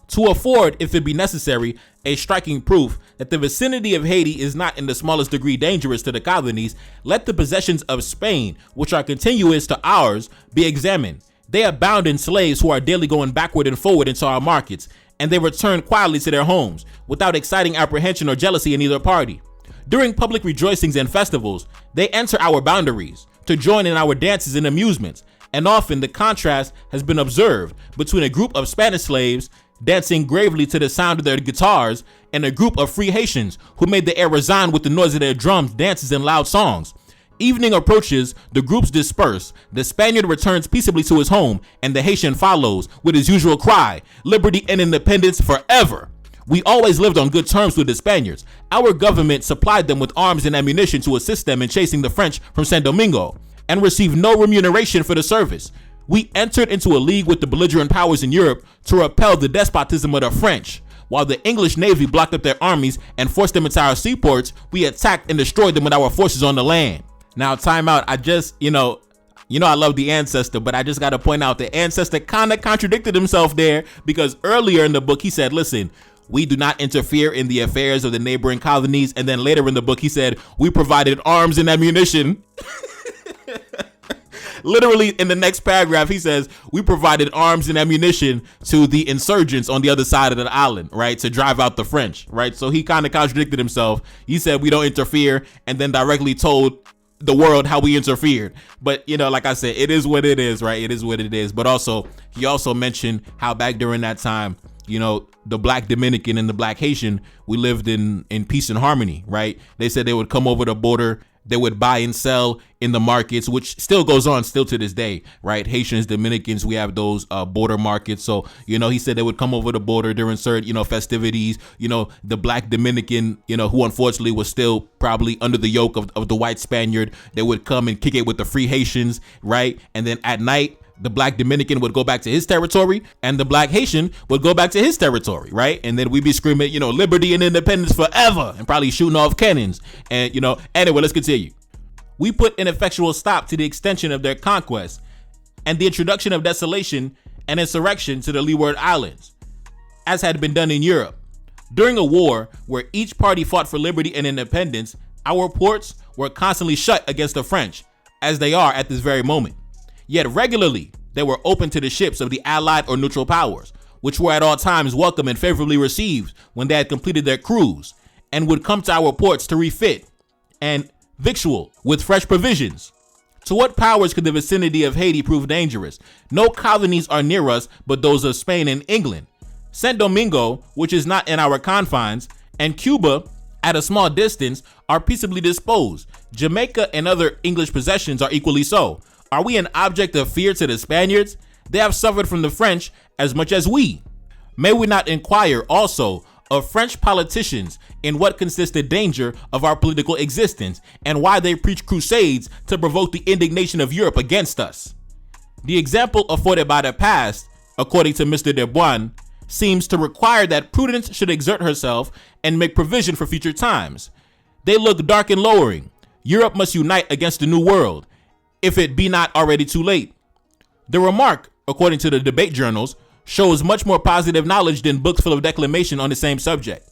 To afford, if it be necessary, a striking proof that the vicinity of Haiti is not in the smallest degree dangerous to the colonies, let the possessions of Spain, which are contiguous to ours, be examined. They abound in slaves who are daily going backward and forward into our markets, and they return quietly to their homes, without exciting apprehension or jealousy in either party. During public rejoicings and festivals, they enter our boundaries to join in our dances and amusements, and often the contrast has been observed between a group of Spanish slaves dancing gravely to the sound of their guitars and a group of free Haitians who made the air resound with the noise of their drums, dances, and loud songs. Evening approaches, the groups disperse, the Spaniard returns peaceably to his home, and the Haitian follows with his usual cry, "Liberty and independence forever." We always lived on good terms with the Spaniards. Our government supplied them with arms and ammunition to assist them in chasing the French from San Domingo, and received no remuneration for the service. We entered into a league with the belligerent powers in Europe to repel the despotism of the French. While the English Navy blocked up their armies and forced them into our seaports, we attacked and destroyed them with our forces on the land. Now, time out. I just, I love the ancestor, but I just got to point out the ancestor kind of contradicted himself there, because earlier in the book, he said, listen, we do not interfere in the affairs of the neighboring colonies. And then later in the book, he said, we provided arms and ammunition. Literally in the next paragraph, he says, we provided arms and ammunition to the insurgents on the other side of the island, right, to drive out the French, right? So he kind of contradicted himself. He said we don't interfere, and then directly told the world how we interfered. But, like I said, it is what it is, right? It is what it is. But also, he also mentioned how back during that time, the Black Dominican and the Black Haitian, we lived in peace and harmony, right? They said they would come over the border, they would buy and sell in the markets, which still goes on still to this day, right? Haitians, Dominicans, we have those border markets. So, he said they would come over the border during certain, festivities. The Black Dominican, who unfortunately was still probably under the yoke of the white Spaniard, they would come and kick it with the free Haitians, right? And then at night, the Black Dominican would go back to his territory and the Black Haitian would go back to his territory, right? And then we'd be screaming, liberty and independence forever, and probably shooting off cannons. And, anyway, let's continue. We put an effectual stop to the extension of their conquest and the introduction of desolation and insurrection to the Leeward Islands, as had been done in Europe. During a war where each party fought for liberty and independence, our ports were constantly shut against the French, as they are at this very moment. Yet regularly, they were open to the ships of the allied or neutral powers, which were at all times welcome and favorably received when they had completed their cruise, and would come to our ports to refit and victual with fresh provisions. To what powers could the vicinity of Haiti prove dangerous? No colonies are near us but those of Spain and England. San Domingo, which is not in our confines, and Cuba, at a small distance, are peaceably disposed. Jamaica and other English possessions are equally so. Are we an object of fear to the Spaniards? They have suffered from the French as much as we. May we not inquire also of French politicians in what consists the danger of our political existence, and why they preach crusades to provoke the indignation of Europe against us? The example afforded by the past according to Mr. Debunking, seems to require that prudence should exert herself and make provision for future times. They look dark and lowering. Europe must unite against the New World, if it be not already too late. The remark, according to the debate journals, shows much more positive knowledge than books full of declamation on the same subject.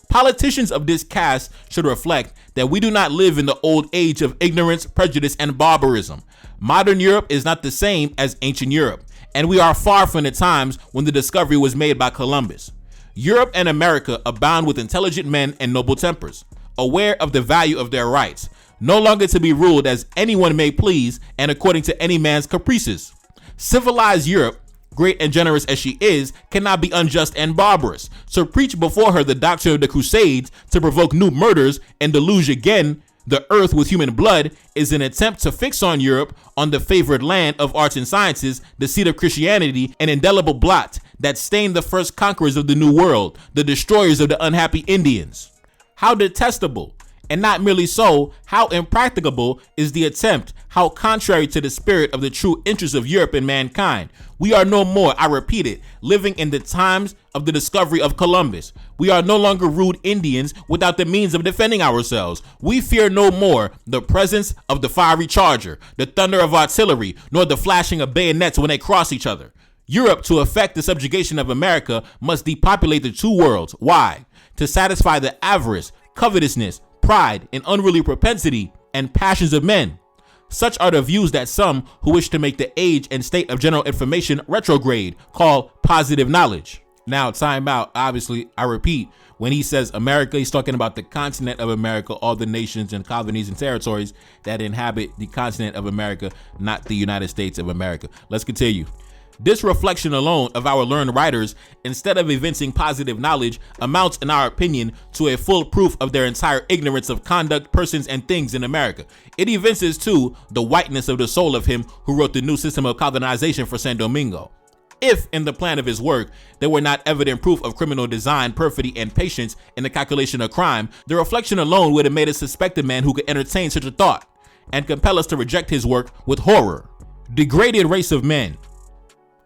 Politicians of this caste should reflect that we do not live in the old age of ignorance, prejudice, and barbarism. Modern Europe is not the same as ancient Europe, and we are far from the times when the discovery was made by Columbus. Europe and America abound with intelligent men and noble tempers, aware of the value of their rights, no longer to be ruled as anyone may please and according to any man's caprices. Civilized Europe, great and generous as she is, cannot be unjust and barbarous. So preach before her the doctrine of the crusades to provoke new murders and deluge again the earth with human blood is an attempt to fix on Europe, on the favored land of arts and sciences, the seat of Christianity, an indelible blot that stained the first conquerors of the New World, the destroyers of the unhappy Indians. How detestable, and not merely so, how impracticable is the attempt, how contrary to the spirit of the true interests of Europe and mankind. We are no more, I repeat it, living in the times of the discovery of Columbus. We are no longer rude Indians without the means of defending ourselves. We fear no more the presence of the fiery charger, the thunder of artillery, nor the flashing of bayonets when they cross each other. Europe, to effect the subjugation of America, must depopulate the two worlds. Why? To satisfy the avarice, covetousness, pride, and unruly propensity and passions of men. Such are the views that some who wish to make the age and state of general information retrograde call positive knowledge. Now, time out. Obviously, I repeat, when he says America, he's talking about the continent of America, all the nations and colonies and territories that inhabit the continent of America, not the United States of America. Let's continue. This reflection alone of our learned writers, instead of evincing positive knowledge, amounts, in our opinion, to a full proof of their entire ignorance of conduct, persons, and things in America. It evinces, too, the whiteness of the soul of him who wrote the new system of colonization for San Domingo. If, in the plan of his work, there were not evident proof of criminal design, perfidy, and patience in the calculation of crime, the reflection alone would have made us suspect a man who could entertain such a thought, and compel us to reject his work with horror. Degraded race of men.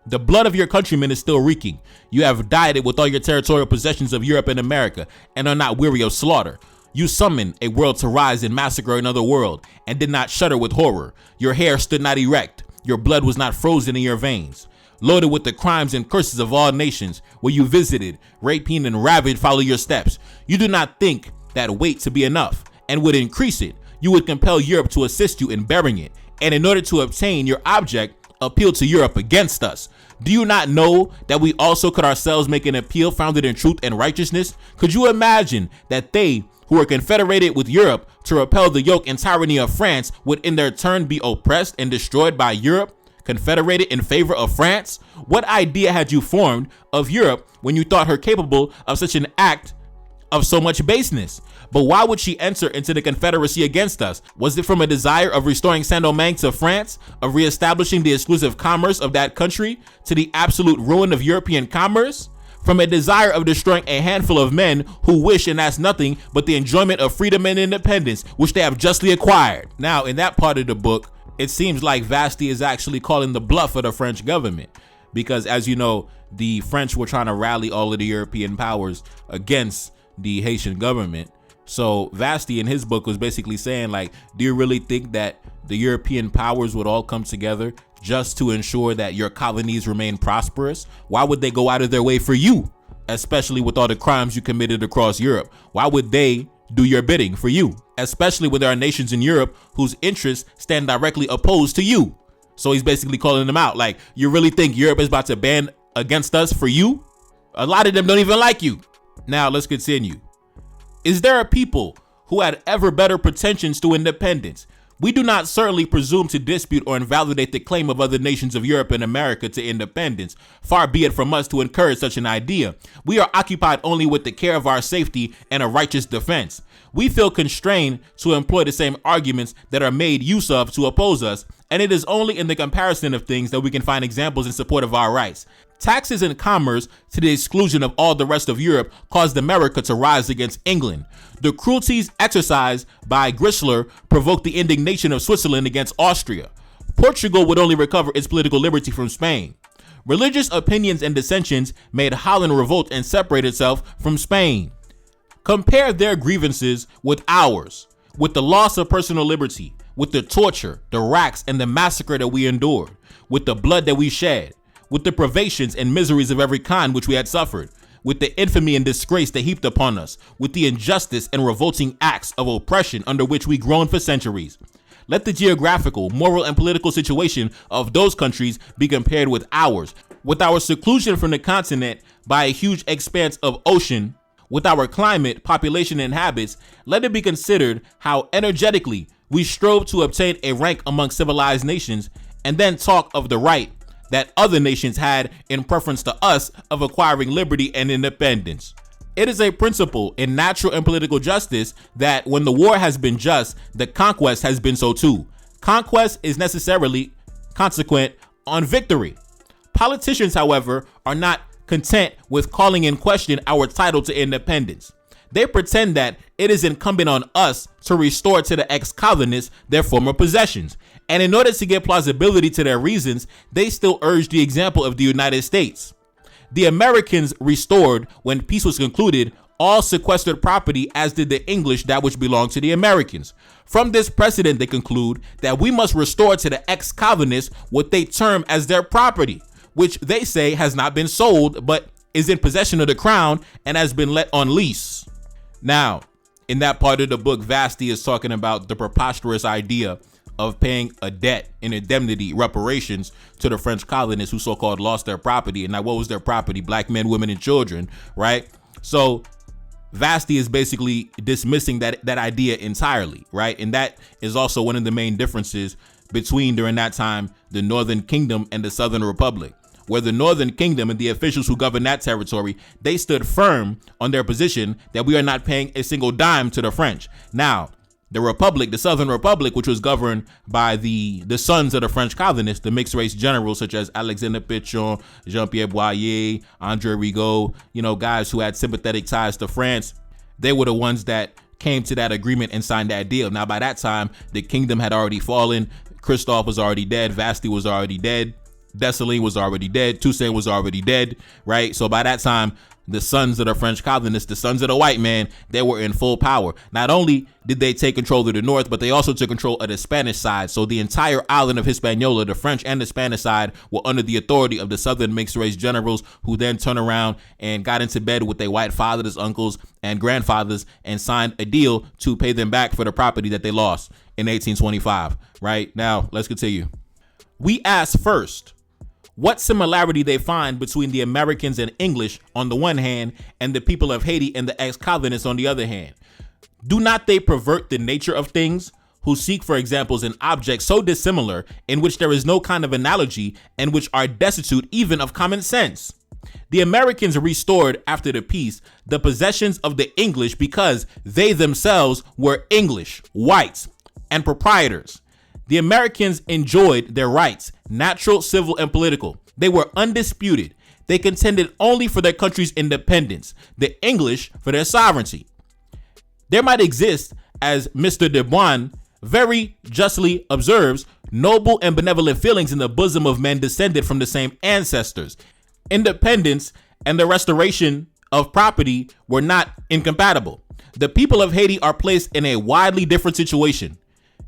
The blood of your countrymen is still reeking. You have dyed it with all your territorial possessions of Europe and America, and are not weary of slaughter. You summoned a world to rise and massacre another world, and did not shudder with horror. Your hair stood not erect. Your blood was not frozen in your veins. Loaded with the crimes and curses of all nations, where you visited, rapine and ravaged follow your steps. You do not think that weight to be enough, and would increase it. You would compel Europe to assist you in bearing it, and in order to obtain your object, appeal to Europe against us. Do you not know that we also could ourselves make an appeal founded in truth and righteousness? Could you imagine that they who were confederated with Europe to repel the yoke and tyranny of France would in their turn be oppressed and destroyed by Europe, confederated in favor of France? What idea had you formed of Europe when you thought her capable of such an act of so much baseness? But why would she enter into the confederacy against us? Was it from a desire of restoring Saint-Domingue to France, of reestablishing the exclusive commerce of that country to the absolute ruin of European commerce? From a desire of destroying a handful of men who wish and ask nothing but the enjoyment of freedom and independence, which they have justly acquired? Now, in that part of the book, it seems like Vasti is actually calling the bluff of the French government, because as you know, the French were trying to rally all of the European powers against the Haitian government. So Vasti in his book was basically saying, like, do you really think that the European powers would all come together just to ensure that your colonies remain prosperous? Why would they go out of their way for you, especially with all the crimes you committed across Europe? Why would they do your bidding for you, especially when there are nations in Europe whose interests stand directly opposed to you? So he's basically calling them out, like, you really think Europe is about to band against us for you? A lot of them don't even like you. Now let's continue. Is there a people who had ever better pretensions to independence? We do not certainly presume to dispute or invalidate the claim of other nations of Europe and America to independence. Far be it from us to encourage such an idea. We are occupied only with the care of our safety and a righteous defense. We feel constrained to employ the same arguments that are made use of to oppose us, and it is only in the comparison of things that we can find examples in support of our rights. Taxes and commerce, to the exclusion of all the rest of Europe, caused America to rise against England. The cruelties exercised by Grisler provoked the indignation of Switzerland against Austria. Portugal would only recover its political liberty from Spain. Religious opinions and dissensions made Holland revolt and separate itself from Spain. Compare their grievances with ours, with the loss of personal liberty, with the torture, the racks, and the massacre that we endured, with the blood that we shed, with the privations and miseries of every kind which we had suffered, with the infamy and disgrace that heaped upon us, with the injustice and revolting acts of oppression under which we groaned for centuries. Let the geographical, moral, and political situation of those countries be compared with ours, with our seclusion from the continent by a huge expanse of ocean, with our climate, population, and habits. Let it be considered how energetically we strove to obtain a rank among civilized nations, and then talk of the right that other nations had in preference to us of acquiring liberty and independence. It is a principle in natural and political justice that when the war has been just, the conquest has been so too. Conquest is necessarily consequent on victory. Politicians, however, are not content with calling in question our title to independence. They pretend that it is incumbent on us to restore to the ex-colonists their former possessions. And in order to give plausibility to their reasons, they still urge the example of the United States. The Americans restored, when peace was concluded, all sequestered property, as did the English that which belonged to the Americans. From this precedent, they conclude that we must restore to the ex-colonists what they term as their property, which they say has not been sold, but is in possession of the crown and has been let on lease. Now, in that part of the book, Vasti is talking about the preposterous idea of paying a debt, an indemnity, reparations to the French colonists who so-called lost their property. And now what was their property? Black men, women, and children, right? So Vasti is basically dismissing that idea entirely, right? And that is also one of the main differences between, during that time, the Northern Kingdom and the Southern Republic, where the Northern Kingdom and the officials who govern that territory, they stood firm on their position that we are not paying a single dime to the French. Now, the Republic, the Southern Republic, which was governed by the sons of the French colonists, the mixed race generals such as Alexander Pétion, Jean-Pierre Boyer, André Rigaud, guys who had sympathetic ties to France, they were the ones that came to that agreement and signed that deal. Now, by that time, the kingdom had already fallen. Christophe was already dead. Vasti was already dead. Dessalines was already dead. Toussaint was already dead, right? So by that time, the sons of the French colonists, the sons of the white man, they were in full power. Not only did they take control of the north, but they also took control of the Spanish side. So the entire island of Hispaniola, the French and the Spanish side, were under the authority of the Southern mixed race generals, who then turned around and got into bed with their white fathers, uncles, and grandfathers and signed a deal to pay them back for the property that they lost in 1825, right? Now, let's continue. We asked first what similarity they find between the Americans and English on the one hand and the people of Haiti and the ex-colonists on the other hand. Do not they pervert the nature of things, who seek for examples in objects so dissimilar in which there is no kind of analogy and which are destitute even of common sense? The Americans restored after the peace the possessions of the English because they themselves were English, whites, and proprietors. The Americans enjoyed their rights, natural, civil, and political. They were undisputed. They contended only for their country's independence, the English for their sovereignty. There might exist, as Mr. Debunking very justly observes, noble and benevolent feelings in the bosom of men descended from the same ancestors. Independence and the restoration of property were not incompatible. The people of Haiti are placed in a widely different situation.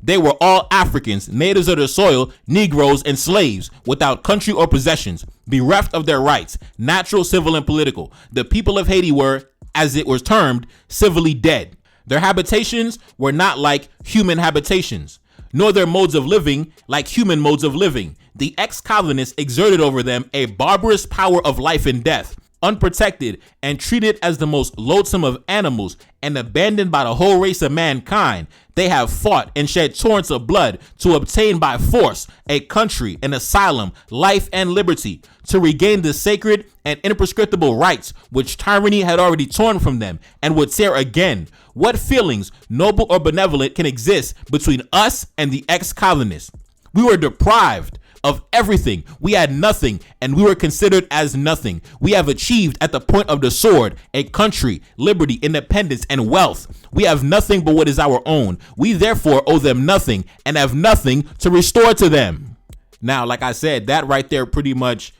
They were all Africans, natives of the soil, Negroes, and slaves, without country or possessions, bereft of their rights, natural, civil, and political. The people of Haiti were, as it was termed, civilly dead. Their habitations were not like human habitations, nor their modes of living like human modes of living. The ex-colonists exerted over them a barbarous power of life and death, unprotected and treated as the most loathsome of animals and abandoned by the whole race of mankind. They have fought and shed torrents of blood to obtain by force a country, an asylum, life, and liberty, to regain the sacred and imprescriptible rights which tyranny had already torn from them and would tear again. What feelings, noble or benevolent, can exist between us and the ex-colonists? We were deprived of everything. We had nothing, and we were considered as nothing. We have achieved at the point of the sword a country, liberty, independence, and wealth. We have nothing but what is our own. We therefore owe them nothing and have nothing to restore to them. Now, like I said, that right there pretty much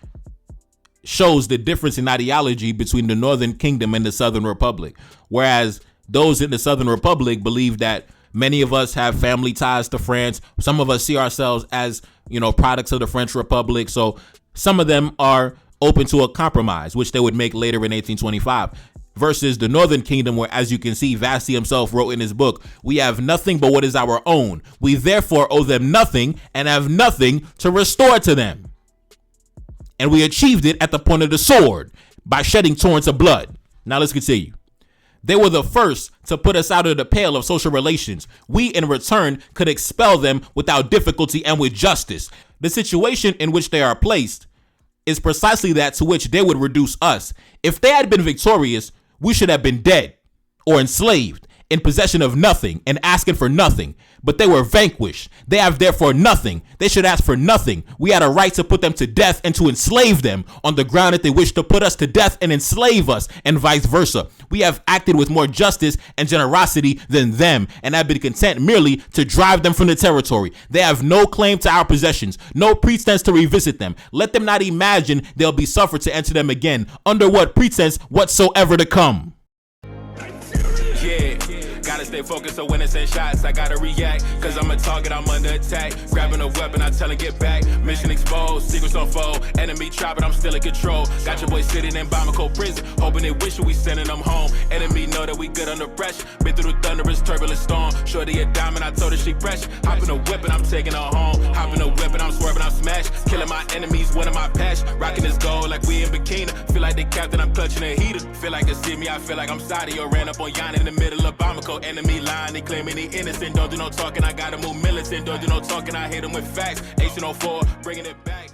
shows the difference in ideology between the Northern Kingdom and the Southern Republic. Whereas those in the Southern Republic believe that many of us have family ties to France. Some of us see ourselves as, products of the French Republic. So some of them are open to a compromise, which they would make later in 1825. Versus the Northern Kingdom, where, as you can see, Vassy himself wrote in his book, we have nothing but what is our own. We therefore owe them nothing and have nothing to restore to them. And we achieved it at the point of the sword by shedding torrents of blood. Now let's continue. They were the first to put us out of the pale of social relations. We, in return, could expel them without difficulty and with justice. The situation in which they are placed is precisely that to which they would reduce us. If they had been victorious, we should have been dead or enslaved, in possession of nothing and asking for nothing. But they were vanquished. They have therefore nothing. They should ask for nothing. We had a right to put them to death and to enslave them on the ground that they wish to put us to death and enslave us, and vice versa. We have acted with more justice and generosity than them and have been content merely to drive them from the territory. They have no claim to our possessions, no pretense to revisit them. Let them not imagine they'll be suffered to enter them again, under what pretense whatsoever to come. Gotta stay focused, so when it's in shots, I gotta react. Cause I'm a target, I'm under attack. Grabbing a weapon, I tell him get back. Mission exposed, secrets unfold. Enemy try, but I'm still in control. Got your boy sitting in Bamako prison, hoping they wish we sending them home. Enemy know that we good under pressure. Been through the thunderous, turbulent storm. Shorty a diamond, I told her she pressure. Hop in a whip and I'm taking her home. Hop in a whip and I'm swerving, I'm smashed. Killing my enemies, winning my passion. Rocking this gold like we in bikini. Feel like the captain, I'm clutching a heater. Feel like they see me, I feel like I'm Saudi or ran up on Yana in the middle of Bamako. Enemy lying, they claiming he innocent. Don't do no talking, I gotta move militant. Don't do no talking, I hit him with facts. 1804, bringing it back.